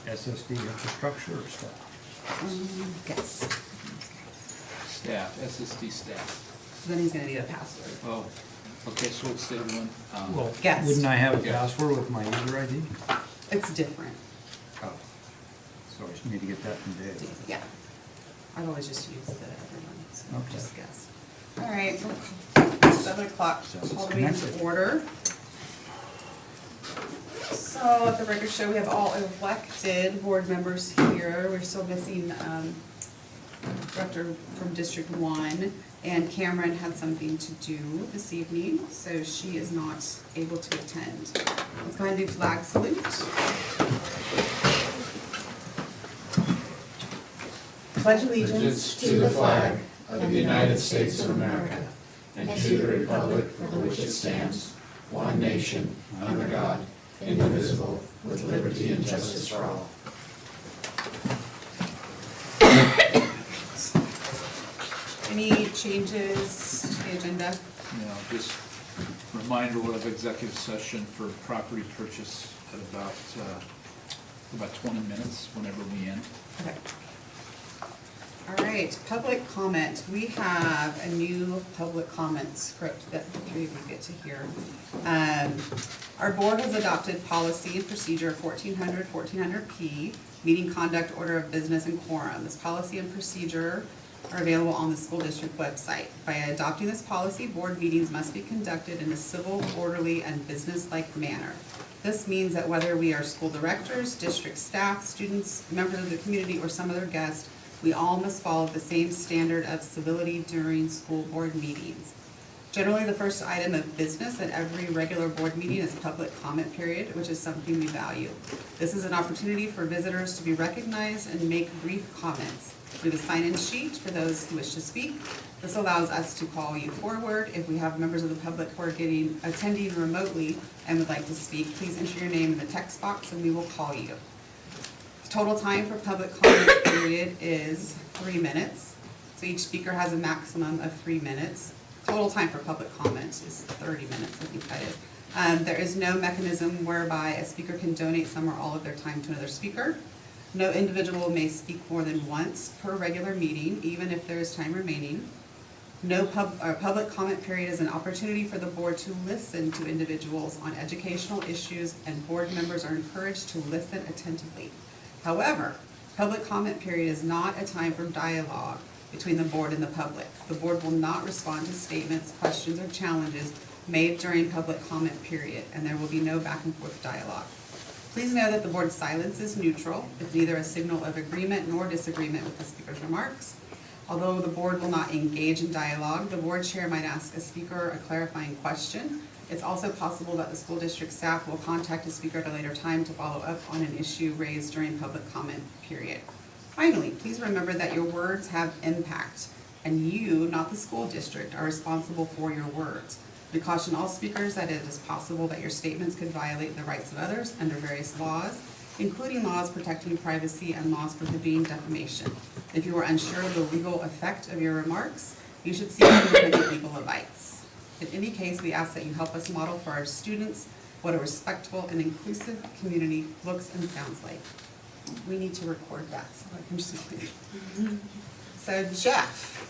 SSD infrastructure or stuff? Yes. Staff, SSD staff. Then he's gonna need a password. Oh, okay, so what's the other one? Well, Guest. wouldn't I have a Yeah. password with my user ID? It's different. Oh, so I just need to get that from Dave. Yeah. I've always just used the other one, so Okay. just guess. All right, 7 o'clock, So it's call the meeting to connected. order. So at the record show, we have all elected board members here. We're still missing Director from District 1, and Cameron had something to do this evening, so she is not able to attend. Let's go ahead and do flag salute. Pledge allegiance To the flag of the United States of America and to the republic for which it stands, one nation, under God, indivisible, with liberty and justice for all. Any changes to the agenda? Just reminder, we'll have executive session for property purchase at about 20 minutes, whenever we end. Okay. All right, public comment. We have a new public comment script that the three of you get to hear. Our board has adopted policy and procedure 1400P, meeting conduct, order of business, and quorum. This policy and procedure are available on the school district website. By adopting this policy, board meetings must be conducted in a civil, orderly, and business-like manner. This means that whether we are school directors, district staff, students, members of the community, or some other guest, we all must follow the same standard of civility during school board meetings. Generally, the first item of business at every regular board meeting is public comment period, which is something we value. This is an opportunity for visitors to be recognized and make brief comments. We have a sign-in sheet for those who wish to speak. This allows us to call you forward. If we have members of the public who are attending remotely and would like to speak, please enter your name in the text box and we will call you. Total time for public comment period is 3 minutes. So each speaker has a maximum of 3 minutes. Total time for public comment is 30 minutes, I think that is. There is no mechanism whereby a speaker can donate some or all of their time to another speaker. No individual may speak more than once per regular meeting, even if there is time remaining. No public comment period is an opportunity for the board to listen to individuals on educational issues, and board members are encouraged to listen attentively. However, public comment period is not a time for dialogue between the board and the public. The board will not respond to statements, questions, or challenges made during public comment period, and there will be no back and forth dialogue. Please know that the board's silence is neutral. It's neither a signal of agreement nor disagreement with the speaker's remarks. Although the board will not engage in dialogue, the board chair might ask a speaker a clarifying question. It's also possible that the school district staff will contact a speaker at a later time to follow up on an issue raised during public comment period. Finally, please remember that your words have impact, and you, not the school district, are responsible for your words. We caution all speakers that it is possible that your statements could violate the rights of others under various laws, including laws protecting privacy and laws prohibiting defamation. If you are unsure of the legal effect of your remarks, you should seek independent legal advice. In any case, we ask that you help us model for our students what a respectful and inclusive community looks and sounds like. We need to record that so I can just include it. So Jeff,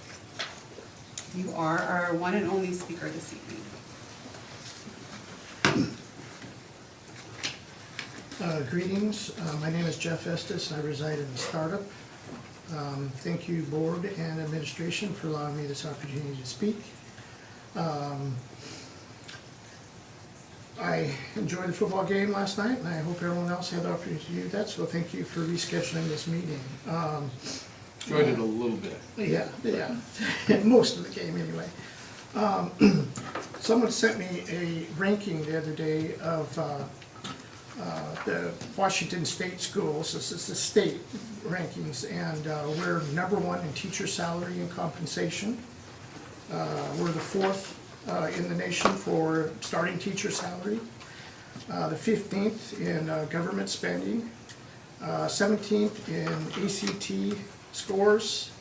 you are our one and only speaker this evening. Greetings, my name is Jeff Estes, I reside in the startup. Thank you, board and administration, for allowing me this opportunity to speak. I enjoyed the football game last night, and I hope everyone else had the opportunity to do that, so thank you for rescheduling this meeting. Enjoyed it a little bit. Yeah, most of the game anyway. Someone sent me a ranking the other day of the Washington State schools. This is the state rankings, and we're #1 in teacher salary and compensation. We're the 4th in the nation for starting teacher salary, the 15th in government spending, 17th in ACT scores,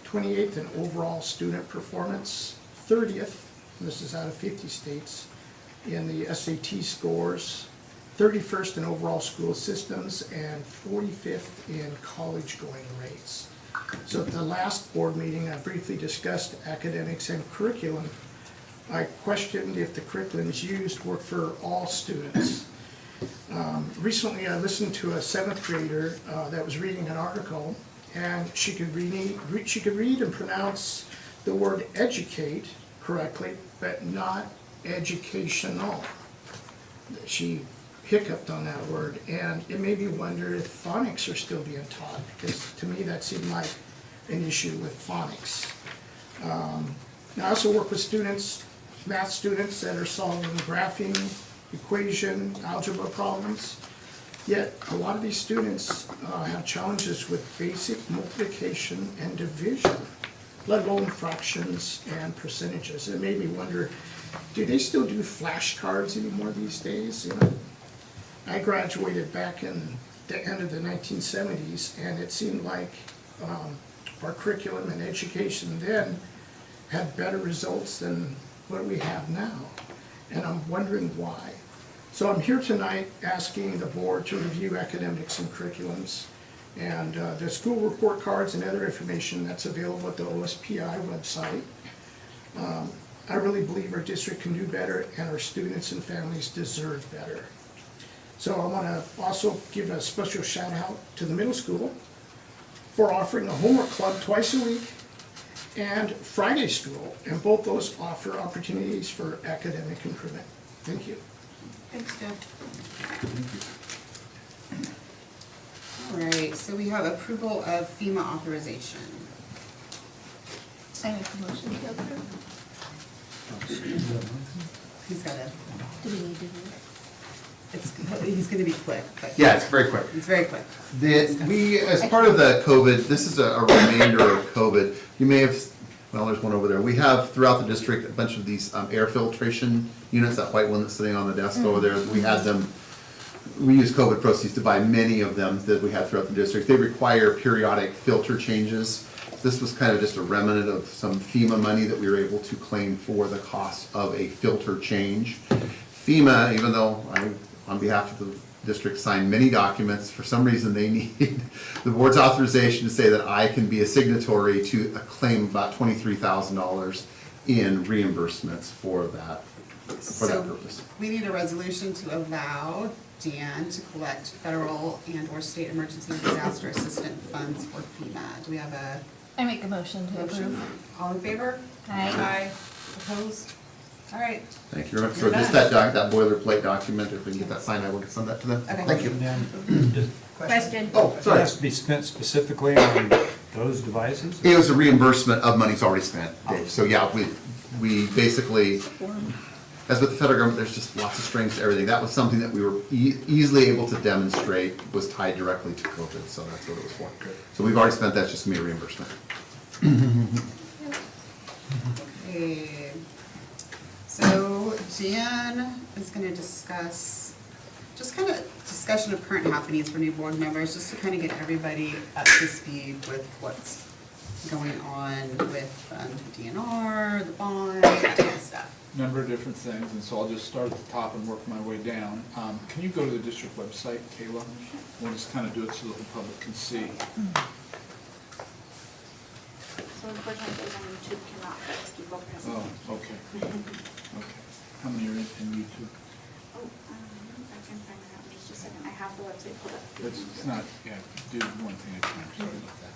28th in overall student performance, 30th, and this is out of 50 states, in the SAT scores, 31st in overall school systems and 45th in college-going rates. So at the last board meeting, I briefly discussed academics and curriculum. I questioned if the curriculums used were for all students. Recently, I listened to a seventh grader that was reading an article, and she could read and pronounce the word educate correctly, but not educational. She hiccuped on that word, and it made me wonder if phonics are still being taught, because to me that seemed like an issue with phonics. I also work with students, math students that are solving graphing, equation, algebra problems. Yet a lot of these students have challenges with basic multiplication and division, let alone fractions and percentages. It made me wonder, do they still do flashcards anymore these days? You know, I graduated back in the end of the 1970s, and it seemed like our curriculum and education then had better results than what we have now. And I'm wondering why. So I'm here tonight asking the board to review academics and curriculums and the school report cards and other information that's available at the OSPI website. I really believe our district can do better and our students and families deserve better. So I want to also give a special shout out to the middle school for offering a homework club twice a week and Friday school, and both those offer opportunities for academic improvement. Thank you. Thanks, Jeff. All right, so we have approval of FEMA authorization. I make a motion to approve. He's got a, Do we need to do he's gonna be quick, but. Yeah, it's very quick. It's very quick. We, as part of the COVID, this is a remainder of COVID. You may have, well, there's one over there. We have throughout the district a bunch of these air filtration units, that white one that's sitting on the desk over there. We had them, we used COVID proceeds to buy many of them that we had throughout the district. They require periodic filter changes. This was kind of just a remnant of some FEMA money that we were able to claim for the cost of a filter change. FEMA, even though I, on behalf of the district, signed many documents, for some reason they need the board's authorization to say that I can be a signatory to a claim about $23,000 in reimbursements for that purpose. We need a resolution to allow Dan to collect federal and or state emergency disaster assistance funds for FEMA. Do we have a I make a motion to motion? approve. All in favor? Aye. Opposed? All right. Thank you very much. So You're just done. that boilerplate document, if we can get that signed, I will send that to them. Okay. Thank you. And then, just Question. Oh, it sorry. has to be spent specifically on those devices? It was a reimbursement of monies already spent, Dave. So yeah, we basically, as with the federal government, there's just lots of strings to everything. That was something that we were easily able to demonstrate was tied directly to COVID, so that's what it was for. So we've already spent that, it's just gonna be a reimbursement. Okay. So Jan is gonna discuss, just kind of discussion of current happenings for new board members, just to kind of get everybody up to speed with what's going on with DNR, the bond, that kind of stuff. Number of different things, and so I'll just start at the top and work my way down. Can you go to the district website, Kayla? We'll just kind of do it so that the public can see. So unfortunately, those on YouTube cannot keep up with us. Oh, okay. Okay. How many are in YouTube? Oh, I can find it out in just a second. I have the website pulled up. It's not, yeah, do one thing at a time, sorry about that.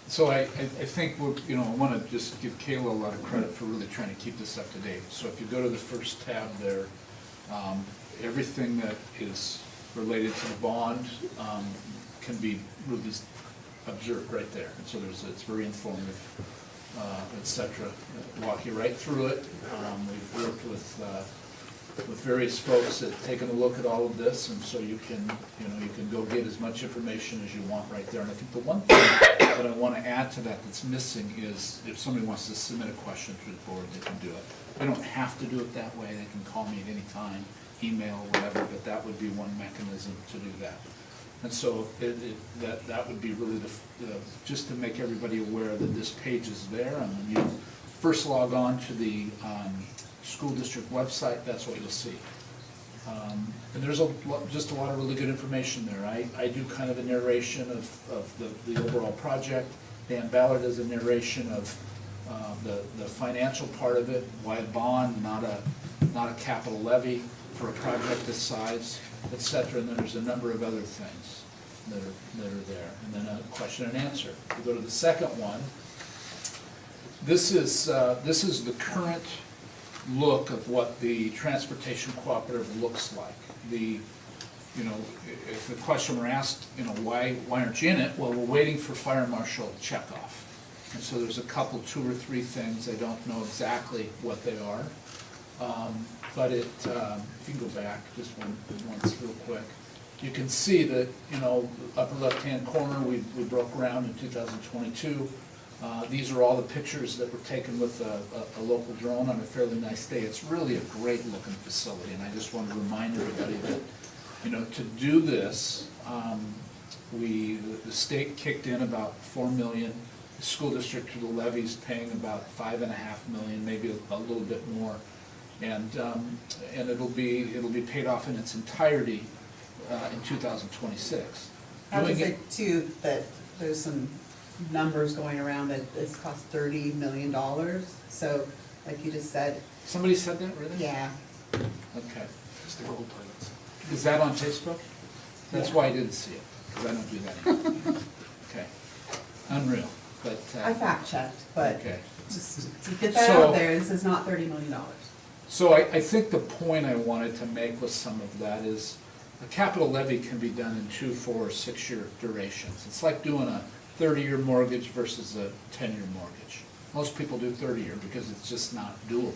So I think, you know, I want to just give Kayla a lot of credit for really trying to keep this up to date. So if you go to the first tab there, everything that is related to the bond can be really observed right there. And so it's very informative, et cetera. Walk you right through it. We've worked with various folks that have taken a look at all of this, and so you can go get as much information as you want right there. And I think the one thing that I want to add to that that's missing is if somebody wants to submit a question through the board, they can do it. They don't have to do it that way. They can call me at any time, email, whatever, but that would be one mechanism to do that. And so that would be really just to make everybody aware that this page is there, and when you first log on to the school district website, that's what you'll see. And there's just a lot of really good information there. I do kind of a narration of the overall project. Dan Ballard does a narration of the financial part of it, why a bond, not a capital levy for a project this size, et cetera. And then there's a number of other things that are there. And then a question and answer. If we go to the second one, this is the current look of what the transportation cooperative looks like. If the question were asked, why aren't you in it? Well, we're waiting for fire marshal checkoff. And so there's a couple, 2 or 3 things, I don't know exactly what they are. But if you can go back just once real quick, you can see that, upper left-hand corner, we broke ground in 2022. These are all the pictures that were taken with a local drone on a fairly nice day. It's really a great looking facility, and I just want to remind everybody that, to do this, the state kicked in about $4 million. The school district through the levies paying about $5.5 million, maybe a little bit more, and it'll be paid off in its entirety in 2026. I have to Doing say it- too, that there's some numbers going around that this cost $30 million. So, like you just said, Somebody said that, really? yeah, Okay. Is that on Facebook? That's Yeah. why I didn't see it, because I don't do that anymore. Okay. Unreal, but. I fact checked, but Okay. just to get that So- out there, this is not $30 million. So I think the point I wanted to make with some of that is a capital levy can be done in 2, 4, or 6-year durations. It's like doing a 30-year mortgage versus a 10-year mortgage. Most people do 30-year because it's just not doable.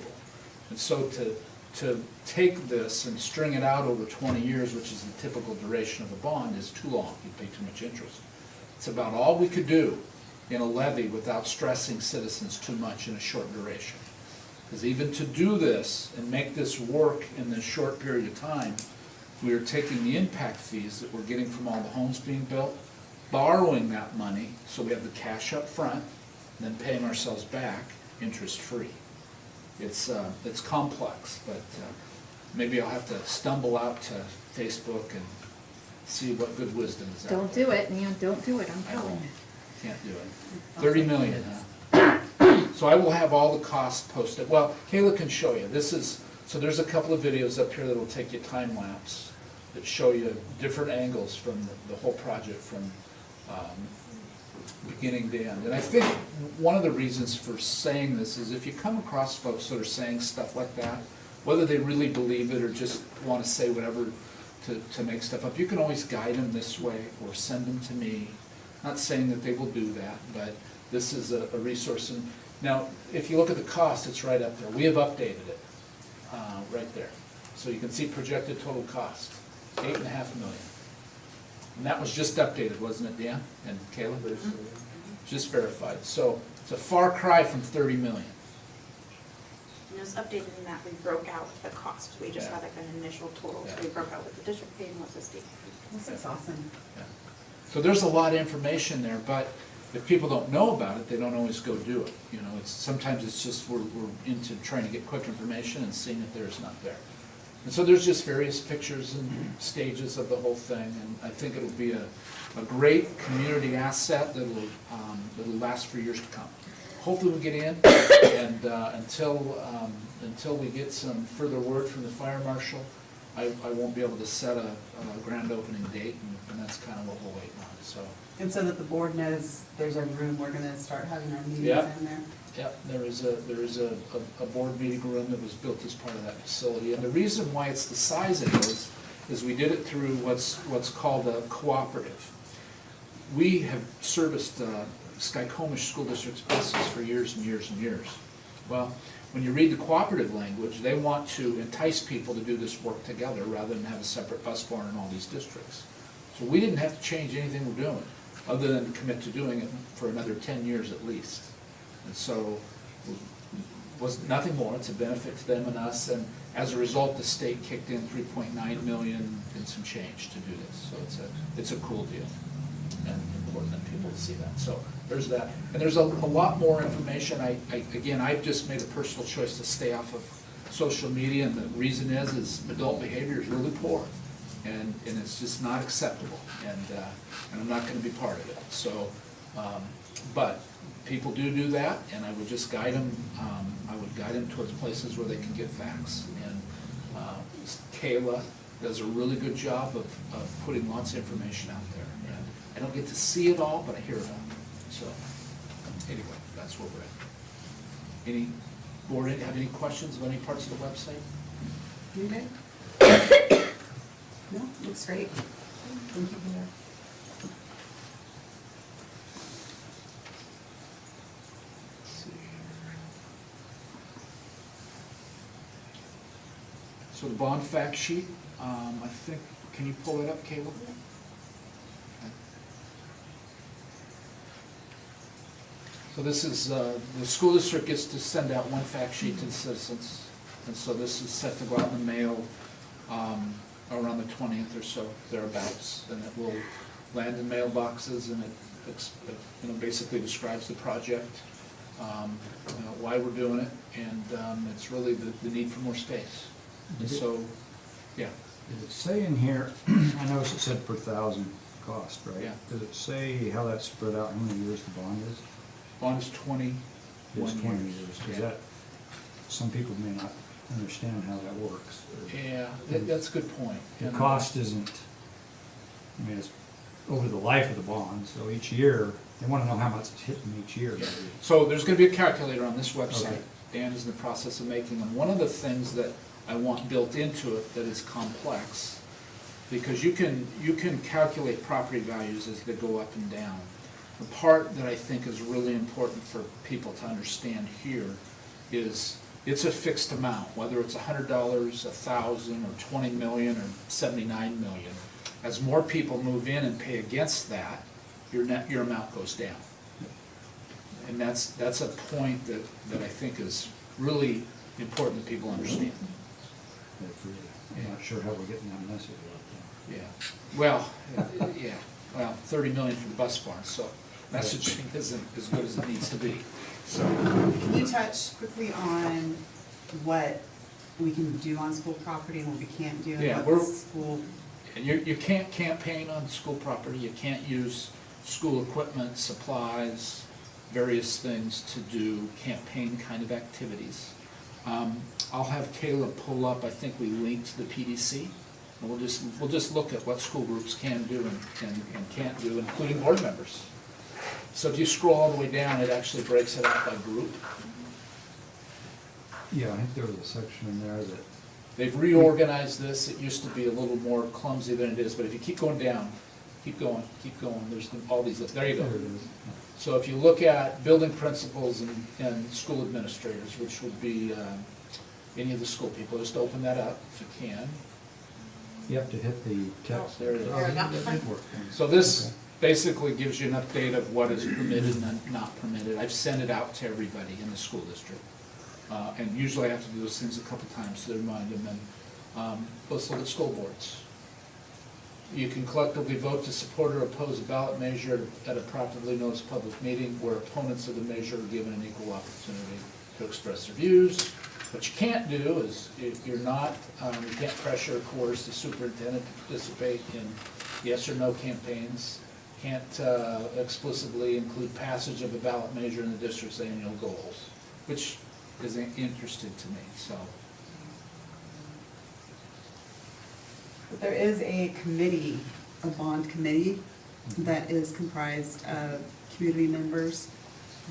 And so to take this and string it out over 20 years, which is the typical duration of a bond, is too long. You pay too much interest. It's about all we could do in a levy without stressing citizens too much in a short duration. Because even to do this and make this work in this short period of time, we are taking the impact fees that we're getting from all the homes being built, borrowing that money, so we have the cash up front, and then paying ourselves back interest-free. It's complex, but maybe I'll have to stumble out to Facebook and see what good wisdom is out there. Don't do it, man, don't do it, I'm I telling won't. you. Can't do it. 30 million, huh? So I will have all the costs posted. Well, Kayla can show you. So there's a couple of videos up here that will take you time lapse that show you different angles from the whole project from beginning to end. And I think one of the reasons for saying this is if you come across folks that are saying stuff like that, whether they really believe it or just want to say whatever to make stuff up, you can always guide them this way or send them to me. Not saying that they will do that, but this is a resource. And now, if you look at the cost, it's right up there. We have updated it, right there. So you can see projected total cost, $8.5 million. And that was just updated, wasn't it, Dan and Caleb? Just verified. So it's a far cry from 30 million. And it was updated in that we broke out the cost. We just Yeah. had like an initial total. So Yeah. we broke out what the district paid and what the state paid. This is awesome. Yeah. So there's a lot of information there, but if people don't know about it, they don't always go do it. Sometimes it's just we're into trying to get quick information and seeing that there's not there. And so there's just various pictures and stages of the whole thing, and I think it'll be a great community asset that'll last for years to come. Hopefully we'll get in, and until we get some further word from the fire marshal, I won't be able to set a grand opening date, and that's kind of what we'll wait on, so. And so that the board knows there's a room, we're gonna start having our meetings Yep. in there. Yep, there is a board meeting room that was built as part of that facility, and the reason why it's the size it is we did it through what's called a cooperative. We have serviced Skykomish School District's buses for years and years and years. Well, when you read the cooperative language, they want to entice people to do this work together rather than have a separate bus barn in all these districts. So we didn't have to change anything we're doing, other than commit to doing it for another 10 years at least. And so, was nothing more, it's a benefit to them and us, and as a result, the state kicked in $3.9 million and some change to do this. So it's a cool deal, and important that people see that. So there's that, and there's a lot more information. Again, I've just made a personal choice to stay off of social media, and the reason is adult behavior is really poor, and it's just not acceptable, and I'm not gonna be part of it, so, but people do that, and I would just guide them, towards places where they can get facts, and Kayla does a really good job of putting lots of information out there, and I don't get to see it all, but I hear it all, so, anyway, that's where we're at. Any board, have any questions of any parts of the website? You good? No, looks great. Thank you, Heather. Let's see here. So the bond fact sheet, I think, can you pull it up, Caleb? So this is, the school district gets to send out one fact sheet to the citizens, and so this is set to go out in the mail around the 20th or so, thereabouts, and it will land in mailboxes, and it basically describes the project, why we're doing it, and it's really the need for more space. And so, yeah. Did it say in here, I noticed it said per thousand cost, right? Yeah. Does it say how that's spread out, how many years the bond is? Bond is 21 It's 20 years. years. Is Yeah. that, some people may not understand how that works. or- Yeah, that's a good point. The And, cost isn't, I mean, it's over the life of the bond, so each year, they wanna know how much it's hitting each year. So there's gonna be a calculator on this website. Okay. Dan is in the process of making them. One of the things that I want built into it that is complex, because you can calculate property values as they go up and down. The part that I think is really important for people to understand here is it's a fixed amount, whether it's $100, 1,000, or 20 million, or 79 million. As more people move in and pay against that, your amount goes down. And that's a point that I think is really important that people understand. That's really- I'm not sure how we're getting that message out Yeah, well, yeah, well, 30 million for the bus barn, so messaging isn't as good as it needs to be, so. Can you touch quickly on what we can do on school property and what we can't do? and Yeah, what we're- School, And you can't campaign on school property, you can't use school equipment, supplies, various things to do campaign kind of activities. I'll have Caleb pull up, I think we linked to the PDC, and we'll just look at what school groups can do and can't do, including board members. So if you scroll all the way down, it actually breaks it out by group. there. Yeah, I think there was a section in there that, They've reorganized this, it used to be a little more clumsy than it is, but if you keep going down, keep going, there's all these, there you go. there it is. So if you look at building principals and school administrators, which would be any of the school people, just open that up if you can. You have to hit the text. There it is. Oh, that did work. So this basically gives you an update of what is permitted and not permitted. I've sent it out to everybody in the school district. And usually I have to do those things a couple times to remind them. And let's look at school boards. You can collectively vote to support or oppose a ballot measure at a properly noticed public meeting where opponents of the measure are given an equal opportunity to express their views. What you can't do is, if you're not, you can't pressure or coerce the superintendent to participate in yes or no campaigns. Can't explicitly include passage of a ballot measure in the district's annual goals, which is interesting to me, so. but there is a committee, a bond committee, that is comprised of community members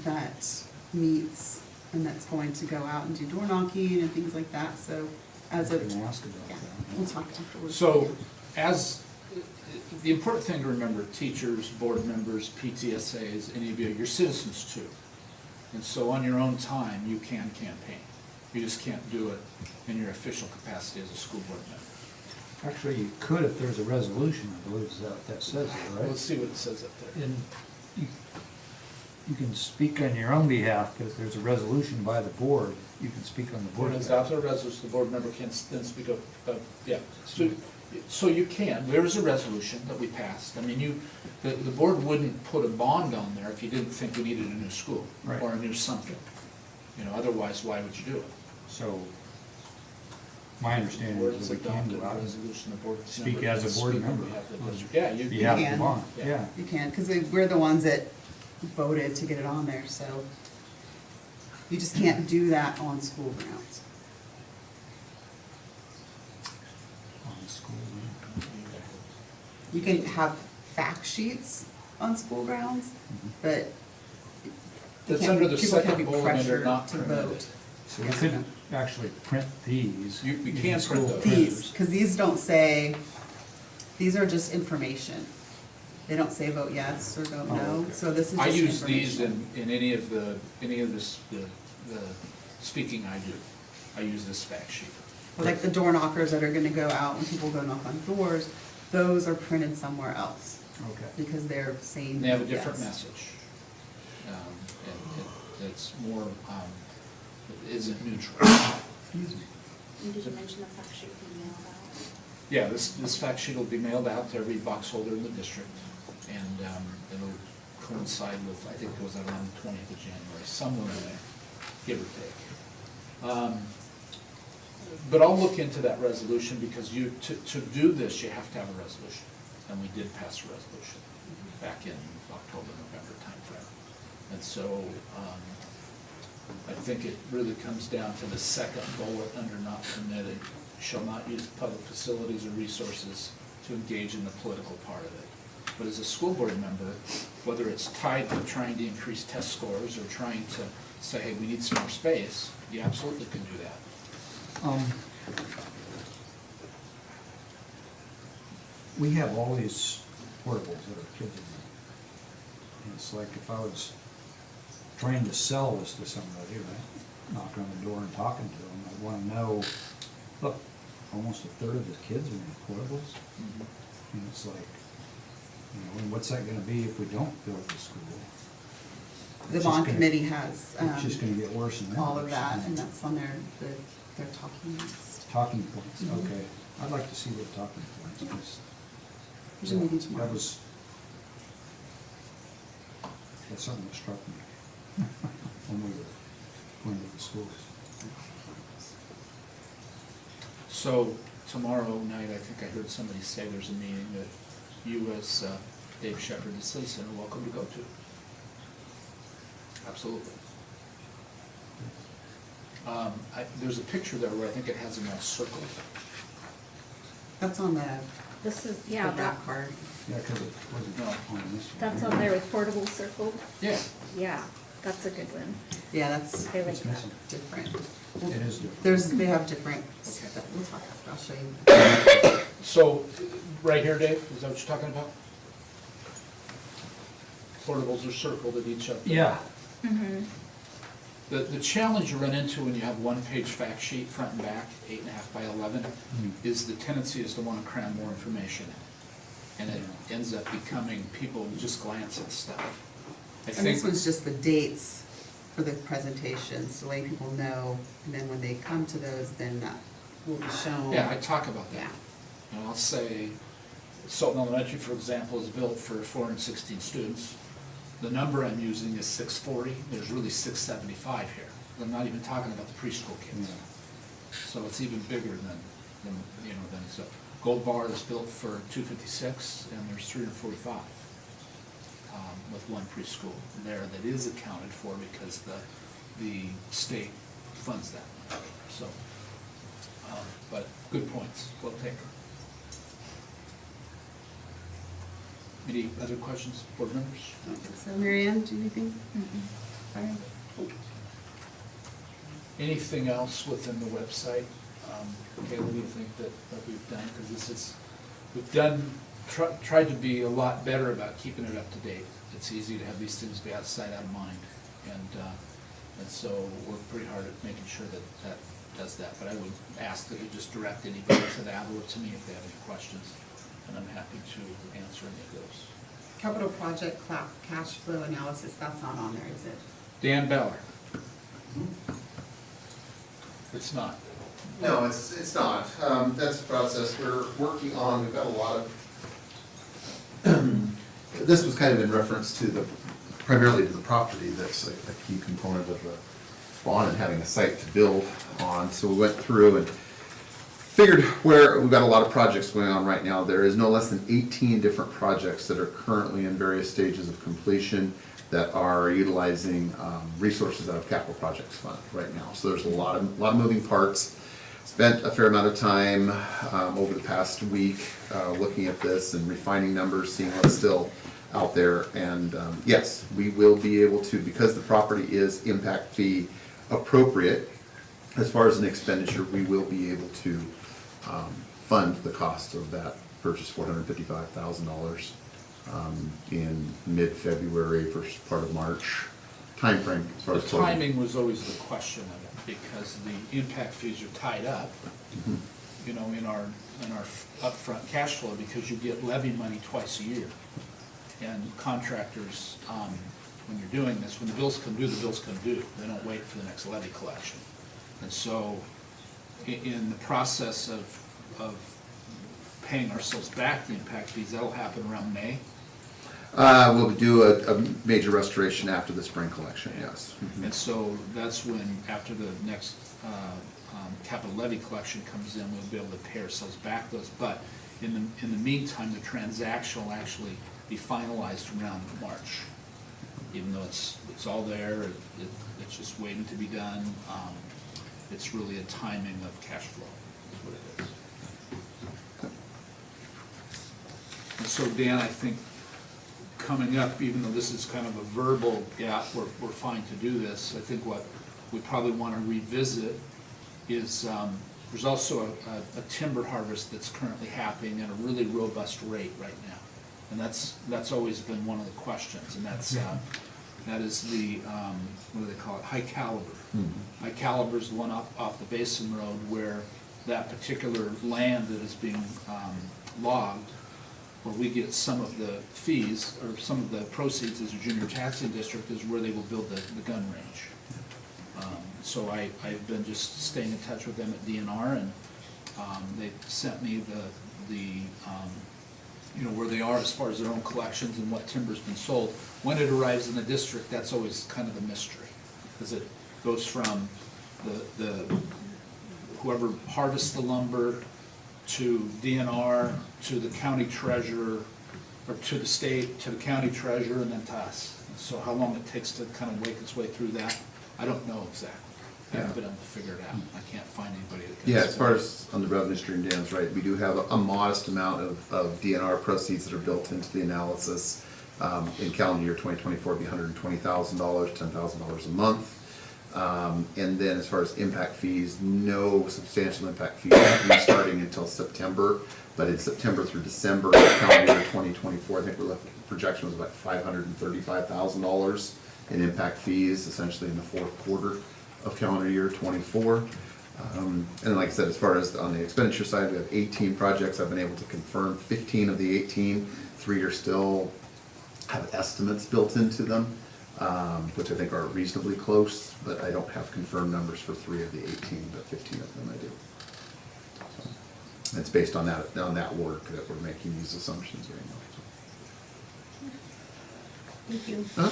that meets, and that's going to go out and do door knocking and things like that, so as I of, can ask about yeah, that. we'll talk afterwards. So, the important thing to remember, teachers, board members, PTSAs, any of you, you're citizens too. And so on your own time, you can campaign. You just can't do it in your official capacity as a school board member. Actually, you could if there's a resolution, I believe that says it, right? Let's see what it says up there. And you can speak on your own behalf, but if there's a resolution by the board, you can speak on the Board board. has adopted a resolution, the board member can then speak up, yeah. So you can, there is a resolution that we passed. I mean, the board wouldn't put a bond on there if you didn't think we needed a new school. Right. Or a new something. You know, otherwise, why would you do it? So My understanding Where is it's that we can adopted go out and resolution, the board speak member as can a board speak on member. behalf of the district. Yeah, you behalf of the can. bond, Yeah. yeah. You can, because we're the ones that voted to get it on there, so you just can't do that on school grounds. On school, You can have fact sheets on school grounds, but you That's can't- under the people can't be second bullet under pressured not to permitted. vote. so we couldn't actually print these. You using can print school those. These, printers. because these don't say, these are just information. They don't say vote yes or vote Oh, no, okay. so this is I just use these information. in any of this, the speaking I do. I use this fact sheet. Like the door knockers that are gonna go out when people go knock on doors, those are printed somewhere else, Okay. because they're saying And they have a different yes. message. And it's more, it isn't neutral. And did you mention the fact sheet being mailed out? Yeah, this fact sheet will be mailed out to every box holder in the district, and it'll coincide with, I think it goes out on the 20th of January, somewhere in there, give or take. But I'll look into that resolution, because to do this, you have to have a resolution, and we did pass a resolution back in October, November timeframe. And so, I think it really comes down to the second bullet under not permitted, shall not use public facilities or resources to engage in the political part of it. But as a school board member, whether it's tied to trying to increase test scores or trying to say, hey, we need some more space, you absolutely can do that. We have all these portables that our kids are in. And it's like if I was trying to sell this to somebody, right, knock on the door and talking to them, I'd wanna know, look, almost a third of the kids are in portables. And it's like, you know, and what's that gonna be if we don't build the school? The It's just bond gonna- committee has, It's just gonna get worse and worse. all of that, and that's on their talking list. Talking points, Mhm. okay. I'd like to see the talking points, because There's a meeting tomorrow. that's something that struck me when we were going to the schools. So tomorrow night, I think I heard somebody say there's a meeting that you as Dave Shepherd, the citizen, are welcome to go to. Absolutely. There's a picture there where I think it has them all circled. That's on the This is, the yeah, that, back part. Yeah, because it wasn't No. on this one. that's on there with portable circled. Yeah. Yeah, that's a good one. Yeah, that's I like It's that. missing. different. It is different. They have different, Okay. we'll talk, I'll show you. So, right here, Dave, is that what you're talking about? Portables are circled at each of them. Yeah, Mm-hmm. The challenge you run into when you have one-page fact sheet, front and back, 8.5 by 11, is the tendency is to want to cram more information in. And it ends up becoming people just glance at stuff. I And this think, one's just the dates for the presentations, so letting people know, and then when they come to those, then that will be shown. yeah, I talk about that. Yeah. And I'll say, Sultan Elementary, for example, is built for 416 students. The number I'm using is 640, there's really 675 here. I'm not even talking about the preschool kids. Yeah. So it's even bigger than, so. Gold Bar is built for 256, and there's 345 with one preschool there that is accounted for because the state funds that. So, but good points, well taken. Any other questions, board members? I don't think so. Mary Ann, do you have anything? All right. Anything else within the website? Kayla, what do you think that we've done? Because we've tried to be a lot better about keeping it up to date. It's easy to have these things be out of sight, out of mind. And so we're pretty hard at making sure that does that. But I would ask that you just direct anybody to that or to me if they have any questions. And I'm happy to answer any of those. Capital project cash flow analysis, that's not on there, is it? Dan Beller. It's not. No, it's not. That's the process we're working on. We've got a lot of, this was kind of in reference to primarily to the property. That's a key component of the bond and having a site to build on. So we went through and figured where we've got a lot of projects going on right now, there is no less than 18 different projects that are currently in various stages of completion that are utilizing resources out of Capital Projects Fund right now. So there's a lot of moving parts. Spent a fair amount of time over the past week looking at this and refining numbers, seeing what's still out there. And yes, we will be able to, because the property is impact fee appropriate, as far as an expenditure, we will be able to fund the cost of that purchase, $455,000 in mid-February, first part of March timeframe. As far The as closing. timing was always the question of it, because the impact fees are tied up, you know, in our upfront cash flow, because you get levy money twice a year. And contractors, when you're doing this, when the bills come due, the bills come due. They don't wait for the next levy collection. And so, in the process of paying ourselves back the impact fees, that'll happen around May. We'll do a major restoration after the spring collection, yes. And so that's when, after the next capital levy collection comes in, we'll be able to pay ourselves back those. But in the meantime, the transaction will actually be finalized around March. Even though it's all there, it's just waiting to be done. It's really a timing of cash flow, is what it is. And so, Dan, I think coming up, even though this is kind of a verbal, yeah, we're fine to do this, I think what we probably want to revisit is, there's also a timber harvest that's currently happening at a really robust rate right now. And that's always been one of the questions, and that's, that is the, what do they call it, high caliber. High caliber is the one off the Basin Road where that particular land that is being logged, where we get some of the fees, or some of the proceeds as a junior taxing district, is where they will build the gun range. So I've been just staying in touch with them at DNR, and they sent me the you know, where they are as far as their own collections and what timber's been sold. When it arrives in the district, that's always kind of the mystery, because it goes from the whoever harvests the lumber to DNR, to the county treasurer, or to the state, to the county treasurer, and then to us. And so how long it takes to kind of wake its way through that, I don't know exactly. I haven't been able to figure it out. I can't find anybody that can. Yeah, as explain far it. as on the revenue stream, Dan's right, we do have a modest amount of DNR proceeds that are built into the analysis. In calendar year 2024, it'd be $120,000, $10,000 a month. And then as far as impact fees, no substantial impact fees will be starting until September. But in September through December, calendar year 2024, I think we're looking, projection was about $535,000 in impact fees, essentially in the fourth quarter of calendar year 24. And like I said, as far as on the expenditure side, we have 18 projects. I've been able to confirm 15 of the 18. 3 are still have estimates built into them, which I think are reasonably close, but I don't have confirmed numbers for 3 of the 18, but 15 of them I do. So it's based on that work that we're making these assumptions right now. Thank you. Uh-huh.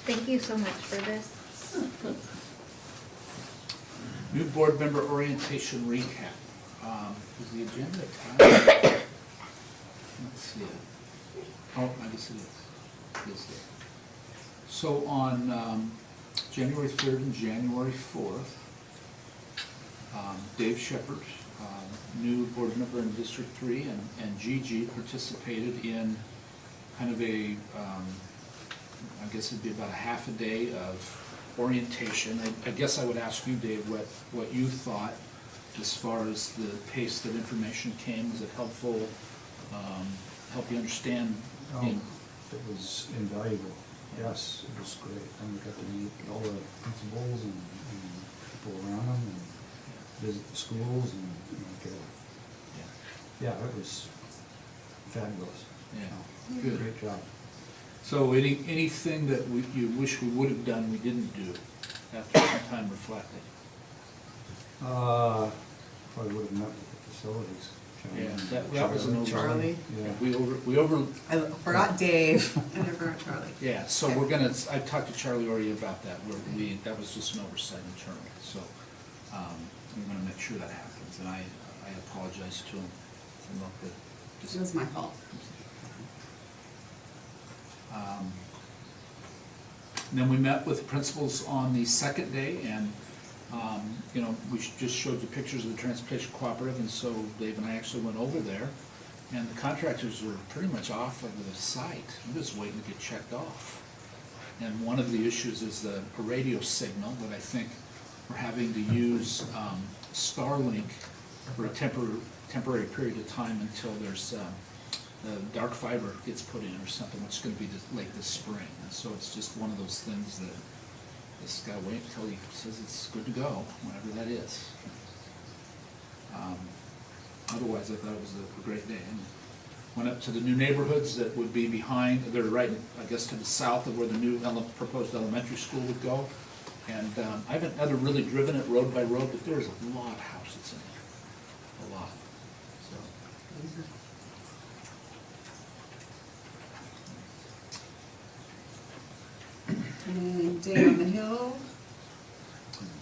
Thank you so much for this. New board member orientation recap. Is the agenda attached? Let's see it. Oh, I guess it is. It is there. So on January 3rd and January 4th, Dave Shepard, new board member in District 3, and Gigi participated in kind of a, I guess it'd be about a half a day of orientation. I guess I would ask you, Dave, what you thought as far as the pace that information came. Was it helpful? Help you understand? Oh, it was invaluable. Yes, it was great. And we got to meet all the principals and people around them and visit the schools and get yeah, it was fabulous. Yeah, Oh, good. Great job. So anything that you wish we would have done, we didn't do after some time reflecting? Probably would have met with the facilities. Yeah, that was an Charlie. Yeah. We over, I forgot Dave, and I forgot Charlie. yeah, so we're gonna, I talked to Charlie already about that, where that was just an oversight internally, so, we're gonna make sure that happens, and I I apologize to him. I'm not good. It was my fault. And then we met with principals on the second day, and, you know, we just showed you pictures of the Transportation Cooperative, and so Dave and I actually went over there, and the contractors were pretty much off of the site. I'm just waiting to get checked off. And one of the issues is a radio signal that I think we're having to use Starlink for a temporary period of time until there's the dark fiber gets put in or something, which is gonna be late this spring. And so it's just one of those things that this guy wait until he says it's good to go, whenever that is. Otherwise, I thought it was a great day. And went up to the new neighborhoods that would be behind, they're right, I guess, to the south of where the new proposed elementary school would go. And I haven't ever really driven it road by road, but there's a lot of houses in there, a lot. So, And Day on the Hill,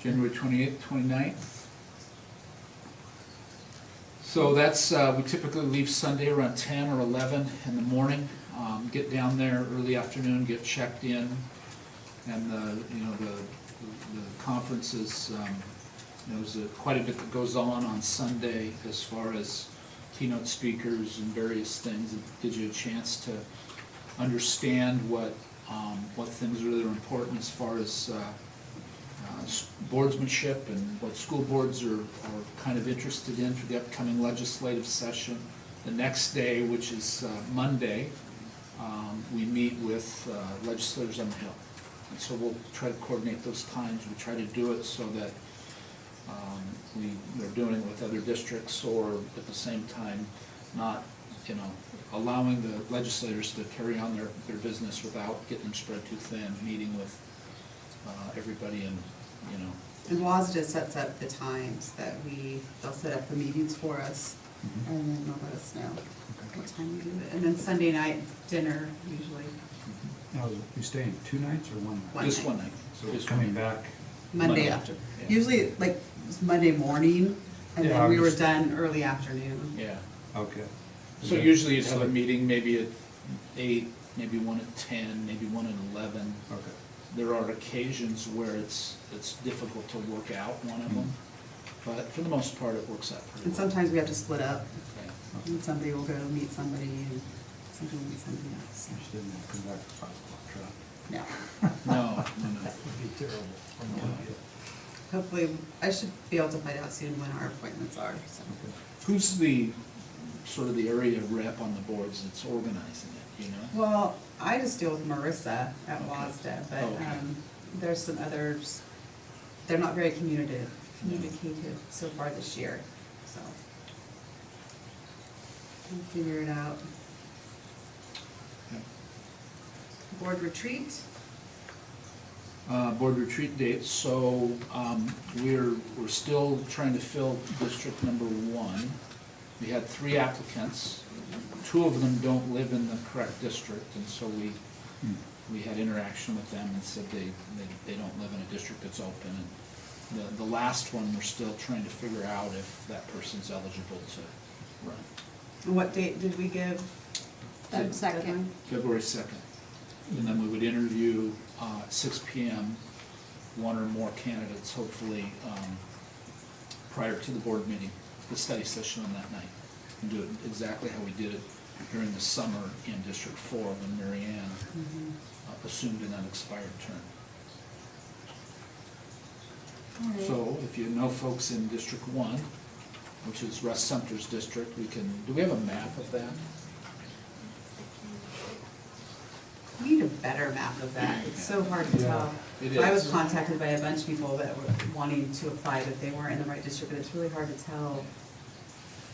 January 28th, 29th. So that's, we typically leave Sunday around 10 or 11 in the morning, get down there early afternoon, get checked in, and the conference is, there's quite a bit that goes on Sunday as far as keynote speakers and various things. It gives you a chance to understand what things really are important as far as boardsmanship and what school boards are kind of interested in for the upcoming legislative session. The next day, which is Monday, we meet with legislators on the Hill. And so we'll try to coordinate those times. We try to do it so that we're doing it with other districts, or at the same time not, allowing the legislators to carry on their business without getting them spread too thin, meeting with everybody and, and WASDA sets up the times that they'll set up the meetings for us, and then they'll let us know what time we do it. And then Sunday night dinner usually, Now, you staying 2 nights or 1 night? just one night. So Just coming one night. back, Monday Monday. after. Yeah. Usually like Monday morning, and Yeah, then we I'm were just- done early afternoon. Yeah. okay. So usually you'd have a meeting maybe at 8, maybe one at 10, maybe one at 11. Okay. There are occasions where it's difficult to work out one of them, but for the most part, it works out pretty And well. sometimes we have to split up, Yeah. and somebody will go meet somebody, and somebody will meet somebody else. I just didn't want to come back to 5 o'clock truck. No. No. That would be terrible. Hopefully, I should be able to find out soon when our appointments are, so. Who's the, sort of the area rep on the boards that's organizing it, Well, I just deal with Marissa at Okay. WASDA, but Okay. there's some others, they're not very communicative so far this year, so. We'll figure it out. Yeah. Board retreat, Board retreat dates, so we're still trying to fill district number 1. We had 3 applicants. 2 of them don't live in the correct district, and so we had interaction with them and said they don't live in a district that's open. And the last one, we're still trying to figure out if that person's eligible to run. and what date did we give? Feb. the 2nd. deadline? February 2nd. And then we would interview at 6 PM, 1 or more candidates, hopefully, prior to the board meeting, the study session on that night. And do it exactly how we did it during the summer in District 4 when Mary Ann assumed an unexpired term. All right. So if you know folks in District 1, which is Russ Sumter's district, do we have a map of that? We need a better map of that, it's so hard to Yeah. tell. It I is. was contacted by a bunch of people that were wanting to apply, but they weren't in the right district, but it's really hard to tell.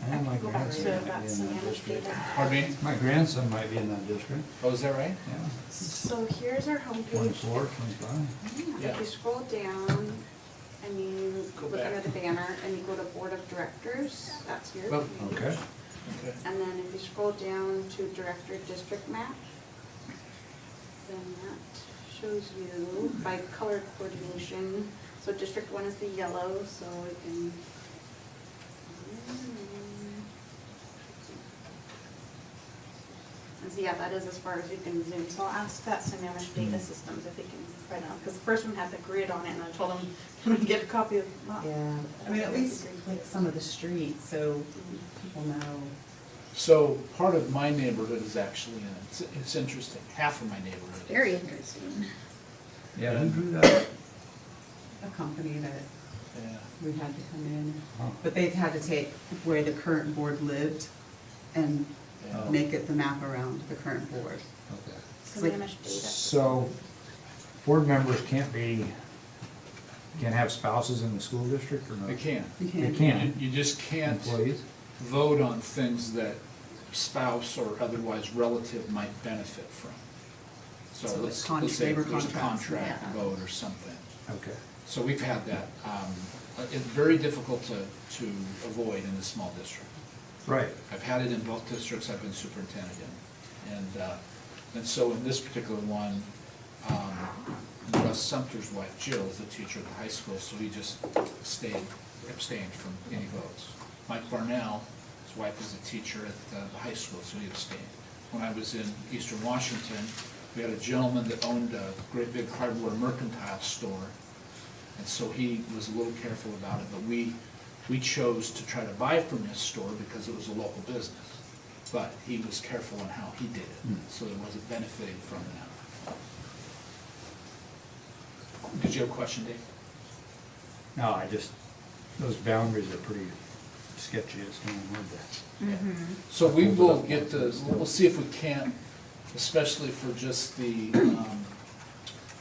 I think my Go back to grandson might that be in that Savannah district. data. Pardon me? My grandson might be in that district, Oh, is that right? yeah. So here's our homepage. 24, 25. Yeah. If you scroll down and you Go look back. under the banner and you go to Board of Directors, that's your Oh, page. Okay. Okay. And then if you scroll down to Director District Map, then that shows you by color coordination. So District 1 is the yellow, so we can systems, yeah, that is as far as you can zoom. So I'll ask that Sammamish Data Systems if they can write on, because the first one had the grid on it, and I told them, can we get a copy of? Yeah, I mean, at least like some of the streets, so people know. So part of my neighborhood is actually in it. It's interesting, half of my neighborhood. is. Very interesting. Yeah, who drew that? A company that Yeah. we had to come in, Huh. but they've had to take where the current board lived and Yeah. make it the map around the current board. Okay. Sammamish Data. So, board members can't have spouses in the school district or no? They can. You They can. can, You just can't employees? vote on things that spouse or otherwise relative might benefit from. So So like let's say labor there's a contracts, contract yeah. vote or something. Okay. So we've had that. It's very difficult to avoid in a small district. Right. I've had it in both districts I've been superintendent in. And so in this particular one, Russ Sumter's wife Jill is the teacher at the high school, so he just abstained from any votes. Mike Barnell, his wife is a teacher at the high school, so he abstained. When I was in Eastern Washington, we had a gentleman that owned a great big hardware mercantile store, and so he was a little careful about it, but we chose to try to buy from this store because it was a local business. But he was careful on how he did it, so it wasn't benefiting from that. Did you have a question, Dave? No, those boundaries are pretty sketchy, it's kind of hard to. So we will we'll see if we can't, especially for just the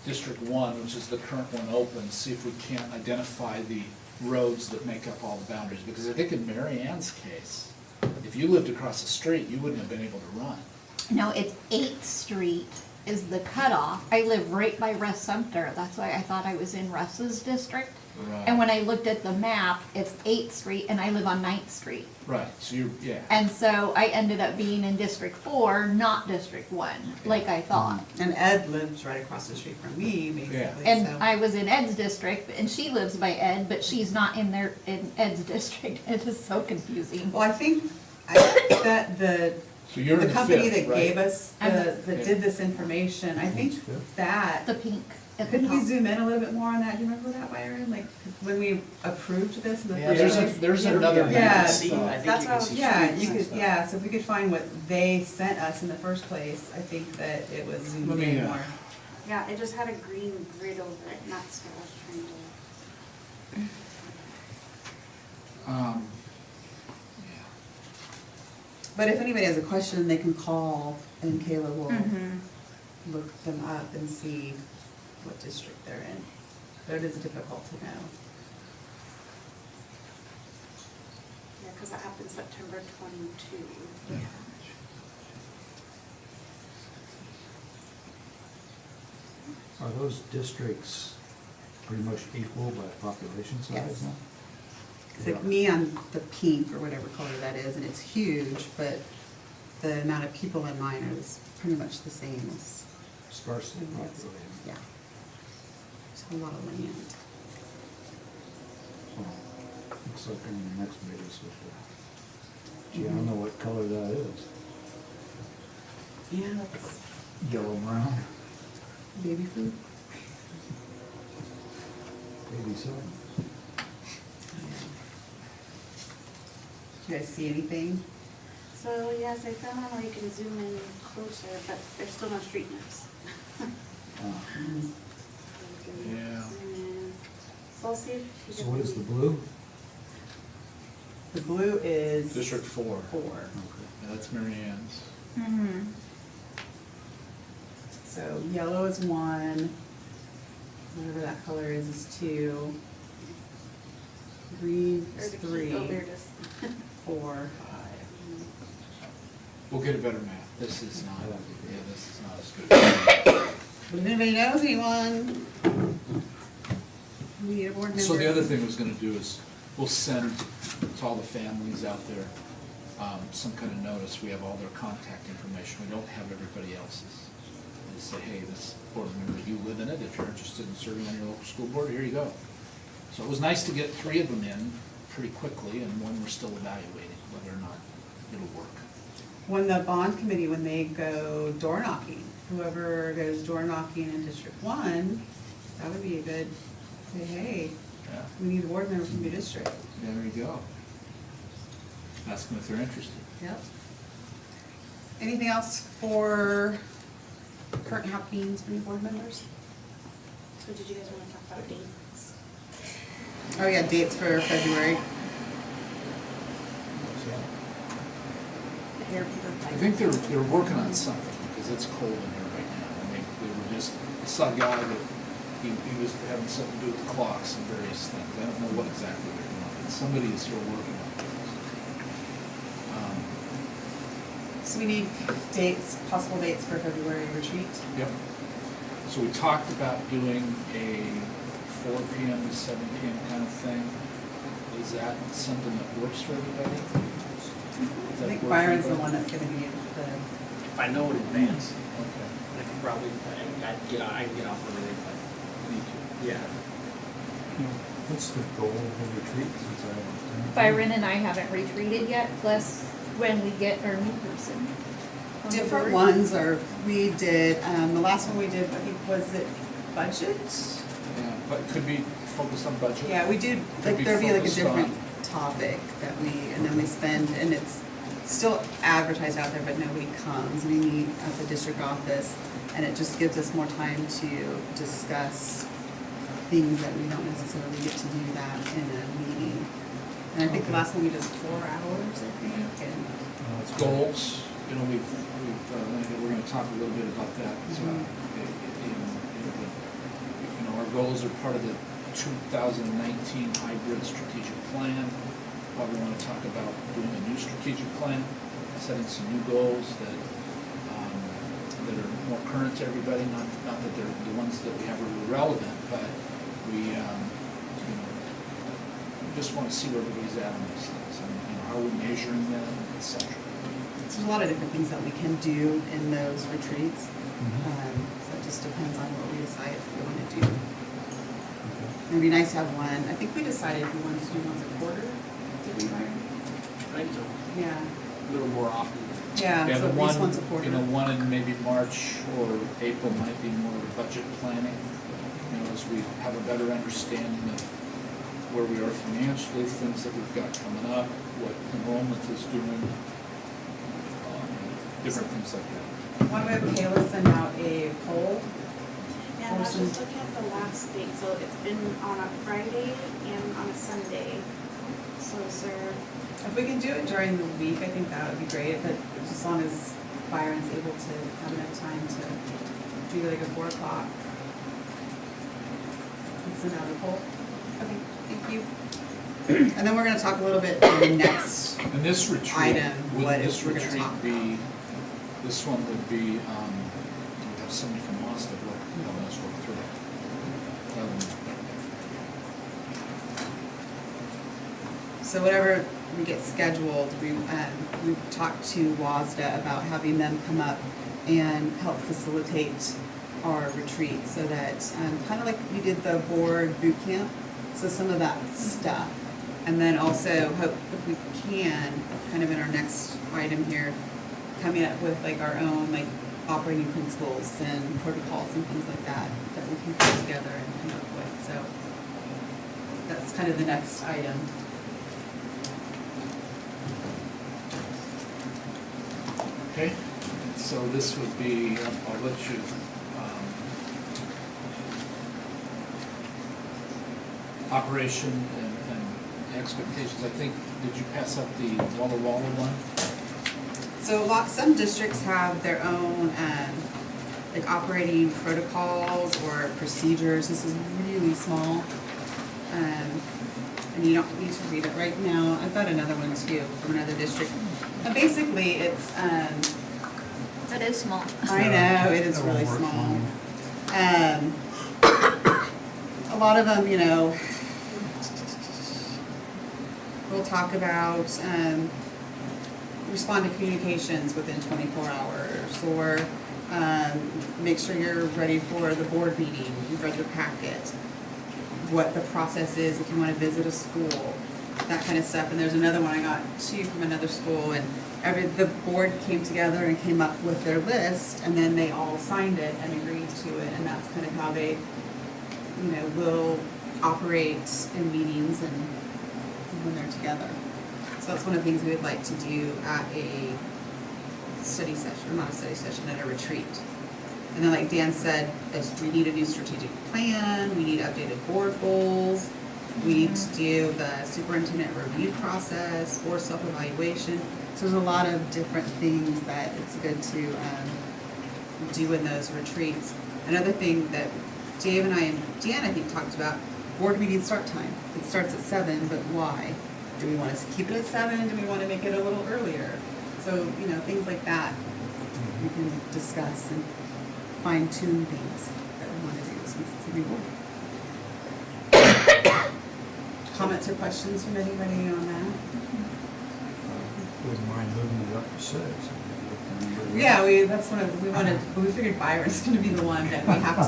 District 1, which is the current one open, see if we can't identify the roads that make up all the boundaries. Because I think in Mary Ann's case, if you lived across the street, you wouldn't have been able to run. No, it's 8th Street is the cutoff. I live right by Russ Sumter. That's why I thought I was in Russ's district. Right. And when I looked at the map, it's 8th Street and I live on 9th Street. Right, so yeah. And so I ended up being in District 4, not District 1, like I thought. And Ed lives right across the street from me, basically, And so. I was in Ed's district, and she lives by Ed, but she's not in Ed's district. It is so confusing. Well, I think that So you're in the the company fifth, that right? gave us, that did this information, I think that, The pink at the couldn't we top. zoom in a little bit more on that? Do you remember that, Byron? Like, when we approved this in the Yeah, first There's place? there's another Yeah, map. see, I think that's you can how, see yeah, streets you and could, stuff. yeah, so if we could find what they sent us in the first place, I think that it was Let zoomed me, in more. Yeah, it just had a green grid over it, and that's what I was trying to. Yeah. But if anybody has a question, they can call and Kayla will Mhm. look them up and see what district they're in. But it is difficult to know. Yeah, because that happened September 22. Are those districts pretty much equal by population size Yes. now? It's like me on the pink or whatever color that is, and it's huge, but the amount of people in mine is pretty much the same as, Sparsely yeah. populated. It's a lot of land. So, looks like I'm the next biggest with the, gee, I don't know what color that is. Yeah, that's Yellow brown, baby food. maybe so. Do you guys see anything? So, yes, I found one where you can zoom in closer, but there's still no street maps. Yeah. So I'll see if you So can. what is the blue? The blue is. District 4. 4. Okay. Yeah, that's Mary Ann's. Mhm. So yellow is 1, whatever that color is 2. Green is Or the 3, key, oh, there it is. 4, 5. We'll get a better map. This is not, yeah, this is not as good. But if anybody knows anyone, we need a board member. So the other thing I was gonna do is, we'll send to all the families out there, some kind of notice, we have all their contact information, we don't have everybody else's. And say, hey, this board member, you live in it, if you're interested in serving on your local school board, here you go. So it was nice to get 3 of them in pretty quickly, and 1 we're still evaluating whether or not it'll work. when the bond committee, when they go door knocking, whoever goes door knocking in District 1, that would be a good, say, hey, Yeah, we need a board member from your district. there you go. Ask them if they're interested. Yep. Anything else for current happenings for new board members? So did you guys want to talk about dates? Oh yeah, dates for February. I think they're working on something, because it's cold in here right now, and they were just, I saw a guy that, he was having something to do with the clocks and various things, I don't know what exactly they're doing, but somebody is here working on things. So we need dates, possible dates for February retreat. Yep. So we talked about doing a 4 PM to 7 PM kind of thing. Is that something that works for everybody? Does I that think work for Byron's the everybody? one that's gonna be the, If I know in advance, Okay. I could probably, I can get off early, but, Me too. yeah. What's the goal of the retreat, since I haven't? Byron and I haven't retreated yet, plus when we get our new person. on the different board. ones are, we did, the last one we did, I think, was it budget? Yeah, but it could be focused on budget. Yeah, we do, Could like, be there'd be like a focused different on- topic that we, and then we spend, and it's still advertised out there, but nobody comes. We meet at the district office, and it just gives us more time to discuss things that we don't necessarily get to do that in a meeting. And I think the Okay. last one we did was 4 hours, I think, and, Goals, you know, we're gonna talk a little bit about that. You know, our goals are part of the 2019 hybrid strategic plan. Probably wanna talk about doing a new strategic plan, setting some new goals that are more current to everybody, not that they're the ones that we have are irrelevant, but we, you know, just wanna see where everybody's at on these things, and, you know, how are we measuring them, et cetera. so there's a lot of different things that we can do in those retreats. So it just depends on what we decide if we wanna do. It'd be nice to have one, I think we decided we wanted to do once a quarter, did we, Byron? I think so, Yeah, a little more often. yeah, Yeah, so the at least one, once a quarter. you know, one in maybe March or April might be more of a budget planning, you know, as we have a better understanding of where we are financially, things that we've got coming up, what enrollment is doing, different things like that. Why don't we have Kayla send out a poll? Yeah, I was just looking at the last date, so it's been on a Friday and on a Sunday. So is there, If we can do it during the week, I think that would be great, but as long as Byron's able to have enough time to do like a 4 o'clock. And send out a poll. Okay, thank you. And then we're gonna talk a little bit on the next, And this retreat, Item, would what this we're gonna retreat talk be, this one would be, we have somebody from Austin, helping us work through it. so whatever we get scheduled, we talked to WASDA about having them come up and help facilitate our retreat, so that, kind of like we did the board boot camp, so some of that stuff. And then also hope if we can, kind of in our next item here, coming up with like our own like operating principles and protocols and things like that, that we can put together and come up with, so that's kind of the next item. Okay, so this would be, I'll let you, operation and expectations. I think, did you pass up the Walla Walla one? So some districts have their own, like operating protocols or procedures. This is really small. And you don't need to read it right now. I've got another one too from another district. And basically, it's, That is small. I know, it is That won't really work for small. me. A lot of them, you know, we'll talk about, respond to communications within 24 hours, or, make sure you're ready for the board meeting, you've read your packet, what the process is if you wanna visit a school. that kind of stuff. And there's another one I got too from another school, and the board came together and came up with their list, and then they all signed it and agreed to it, and that's kind of how they, will operate in meetings and when they're together. So that's one of the things we would like to do at a study session, or not a study session, at a retreat. And then like Dan said, we need a new strategic plan, we need updated board goals, we need to do the superintendent review process, board self-evaluation. So there's a lot of different things that it's good to do in those retreats. Another thing that Dave and I and Dan, I think, talked about, board meeting start time. It starts at 7, but why? Do we want to keep it at 7? Do we want to make it a little earlier? So, things like that we can discuss and fine tune things that we want to do since it's a new board. Comments or questions from anybody on that? Wouldn't mind moving it up to 6. Yeah, we figured Byron's gonna be the one that we have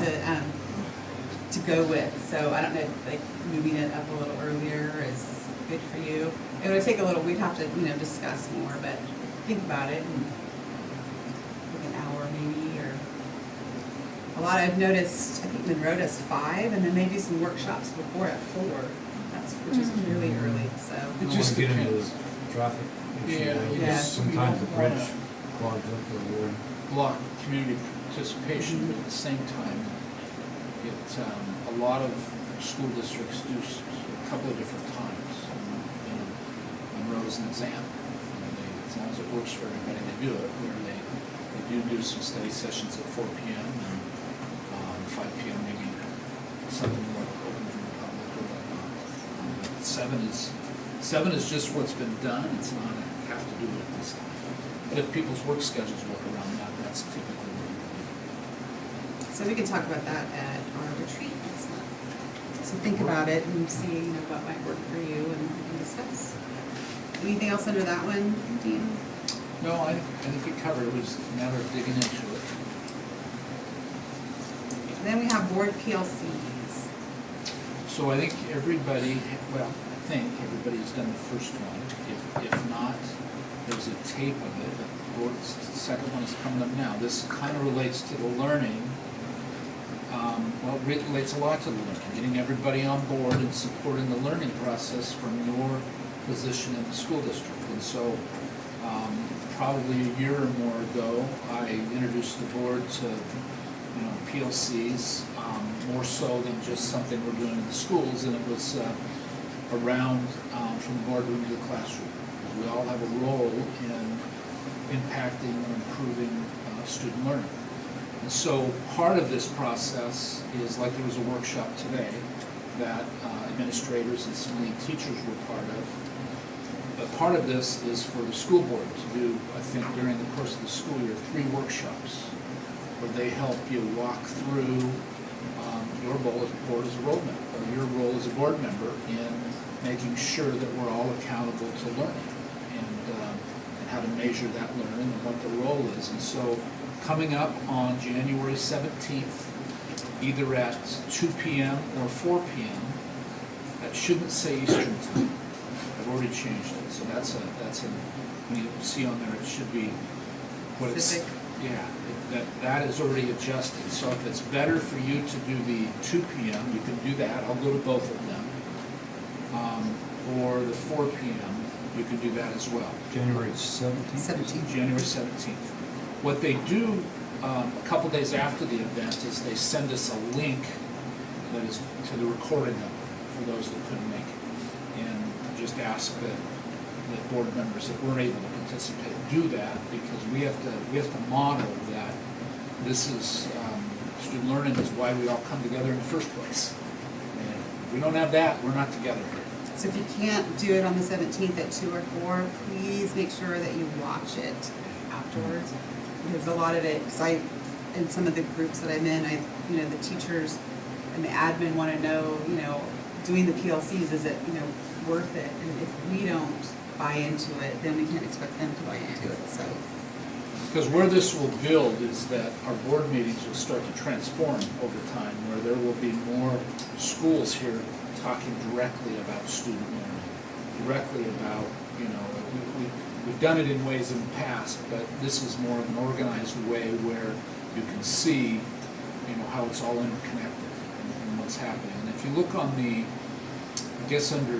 to go with. So I don't know if like moving it up a little earlier is good for you. It would take a little, we'd have to, discuss more, but think about it and like an hour maybe, or a lot. I've noticed, I think Monroe does 5, and then they do some workshops before at 4. Which is really early, so. It just Get into depends. the traffic issue. Yeah, Like, yeah. Sometimes the bridge clogs up the road. Block community participation, but at the same time, a lot of school districts do a couple of different times. Monroe's an example. As long as it works for everybody, they do it, where they do some study sessions at 4 p.m. and 5 p.m. maybe something more open to the public or whatnot. 7 is just what's been done. It's not have to do it at this time. But if people's work schedules work around that, that's typically what we do. So we can talk about that at our retreat next month. So think about it and see, what might work for you, and we can discuss. Anything else under that one, Dean? No, I think we covered it. It was a matter of digging into it. And then we have board PLCs. So I think everybody's done the first one. If not, there's a tape of it. The second one is coming up now. This kind of relates to the learning. It relates a lot to the learning. Getting everybody on board and supporting the learning process from your position in the school district. And so, probably a year or more ago, I introduced the board to, PLCs, more so than just something we're doing in the schools, and it was around from the boardroom to the classroom. We all have a role in impacting or improving student learning. And so part of this process is, like there was a workshop today that administrators and some lead teachers were part of. But part of this is for the school board to do, I think, during the course of the school year, 3 workshops where they help you walk through your role as a board member, or your role as a board member in making sure that we're all accountable to learning and how to measure that learning and what the role is. And so coming up on January 17th, either at 2 p.m. or 4 p.m., that shouldn't say Eastern time. I've already changed it, so that's when you see on there, it should be what it's, Specific. yeah, that is already adjusted. So if it's better for you to do the 2 p.m., you can do that. I'll go to both of them. Or the 4 p.m., you can do that as well. January 17th? 17. January 17th. What they do a couple days after the event is they send us a link that is to the recording of it for those that couldn't make it. And just ask that board members that weren't able to participate do that, because we have to model that this is student learning is why we all come together in the first place. And if we don't have that, we're not together. So if you can't do it on the 17th at 2 or 4, please make sure that you watch it afterwards. Because a lot of it, in some of the groups that I'm in, the teachers and the admin want to know, doing the PLCs, is it, worth it? And if we don't buy into it, then we can't expect them to buy into it, so. Because where this will build is that our board meetings will start to transform over time, where there will be more schools here talking directly about student learning. directly about, you know, we've done it in ways in the past, but this is more of an organized way where you can see, you know, how it's all interconnected and what's happening. And if you look on the, I guess under,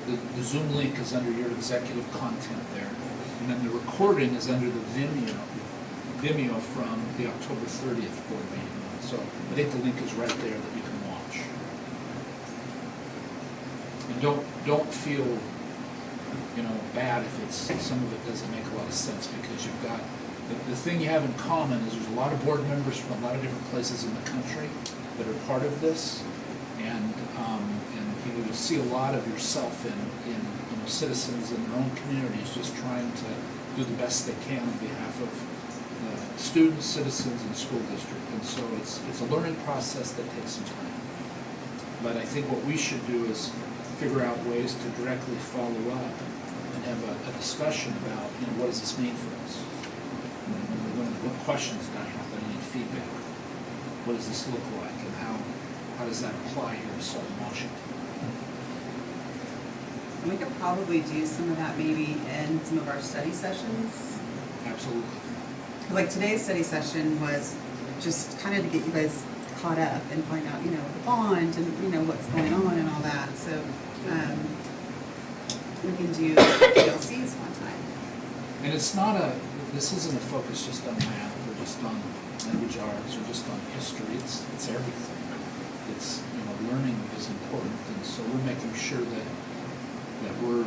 the Zoom link is under your executive content there, and then the recording is under the Vimeo from the October 30th board meeting. So I think the link is right there that you can watch. And don't feel, you know, bad if it's, some of it doesn't make a lot of sense, because you've got, the thing you have in common is there's a lot of board members from a lot of different places in the country that are part of this, and you know, you see a lot of yourself in you know, citizens in their own communities just trying to do the best they can on behalf of students, citizens, and school district. And so it's a learning process that takes some time. But I think what we should do is figure out ways to directly follow up and have a discussion about, you know, what does this mean for us? What questions do I have? I need feedback. What does this look like, and how does that apply here in Southern Washington? And we could probably do some of that maybe in some of our study sessions. Absolutely. Like today's study session was just kind of to get you guys caught up and find out, you know, the bond and, you know, what's going on and all that. So we can do PLCs one time. And it's not this isn't a focus just on math or just on language arts or just on history. It's everything. It's, you know, learning is important, and so we're making sure that we're,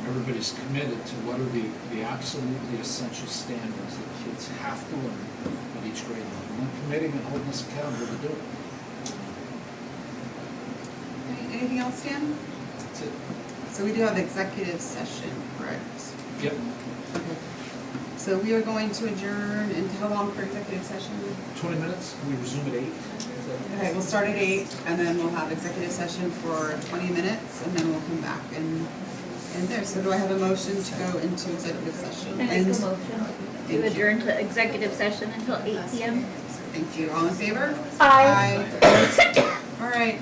everybody's committed to what are the absolutely essential standards that kids have to learn at each grade level, and then committing and holding us accountable to do it. Anything else, Dan? That's it. So we do have executive session, correct? Yep. Okay. So we are going to adjourn, and how long for executive session? 20 minutes. Can we resume at 8? Okay, we'll start at 8, and then we'll have executive session for 20 minutes, and then we'll come back and there. So do I have a motion to go into executive session? I make a motion Thank to you. adjourn to executive session until 8 PM. Thank you. All in favor? Aye. Aye. All right.